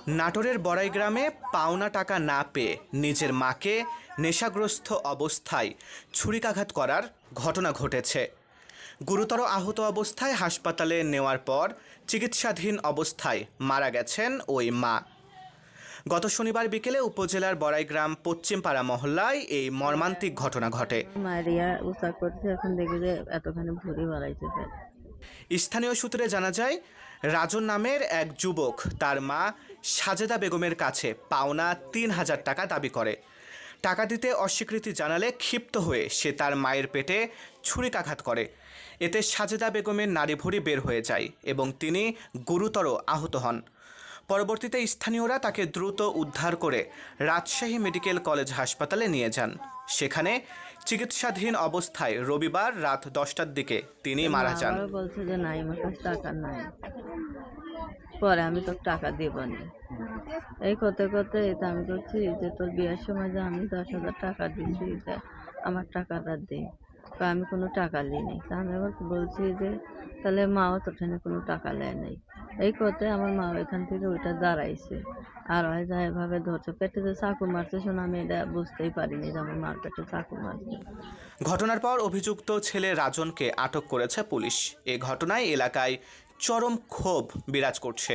নাটোরের বড়াই গ্রামে পাওনা টাকা না পেয়ে নিজের মাকে নেশাগ্রস্ত অবস্থায় ছুরিকাঘাত করার ঘটনা ঘটেছে। গুরুতর আহত অবস্থায় হাসপাতালে নেওয়ার পর চিকিৎসাধীন অবস্থায় মারা গেছেন ওই মা। গত শনিবার বিকেলে উপজেলার বড়াইগ্রাম পশ্চিমপাড়া মহল্লায় এই মর্মান্তিক ঘটনা ঘটে। মারিয়া উচা করছে, এখন দেখি যে এতখানি ভুঁড়ি বাড়াইছে। স্থানীয় সূত্রে জানা যায়, রাজন নামের এক যুবক তার মা সাজেদা বেগমের কাছে পাওনা ৩,০০০ টাকা দাবি করে। টাকা দিতে অস্বীকৃতি জানালে ক্ষিপ্ত হয়ে সে তার মায়ের পেটে ছুরিকাঘাত করে। এতে সাজেদা বেগমের নাড়িভুড়ি বের হয়ে যায় এবং তিনি গুরুতর আহত হন। পরবর্তীতে স্থানীয়রা তাকে দ্রুত উদ্ধার করে রাজশাহী মেডিকেল কলেজ হাসপাতালে নিয়ে যান। সেখানে চিকিৎসাধীন অবস্থায় রবিবার রাত 10টার দিকে তিনি মারা যান। বলছে যে নাই, আমার কাছে টাকা নাই, পরে আমি তো টাকা দিব না। এই করতে করতে এটা আমি করছি যে তোর বিয়ের সময় যে আমি 10,000 টাকা দিচ্ছি, আমার টাকাটা দে। আমি কোনো টাকা নিই নাই। তা আমি আবার বলছি যে তাহলে মাও তোর ঠানে কোনো টাকা নেয় নাই। এই করতে আমার মা এখান থেকে ওইটা দাঁড়াইছে, আর হয় যা এভাবে ধরছে, পেটে যে চাকু মারছে শোনা, আমি এটা বুঝতেই পারিনি যে আমার মার পেটে চাকু মারছে। ঘটনার পর অভিযুক্ত ছেলে রাজনকে আটক করেছে পুলিশ। এ ঘটনায় এলাকায় চরম ক্ষোভ বিরাজ করছে।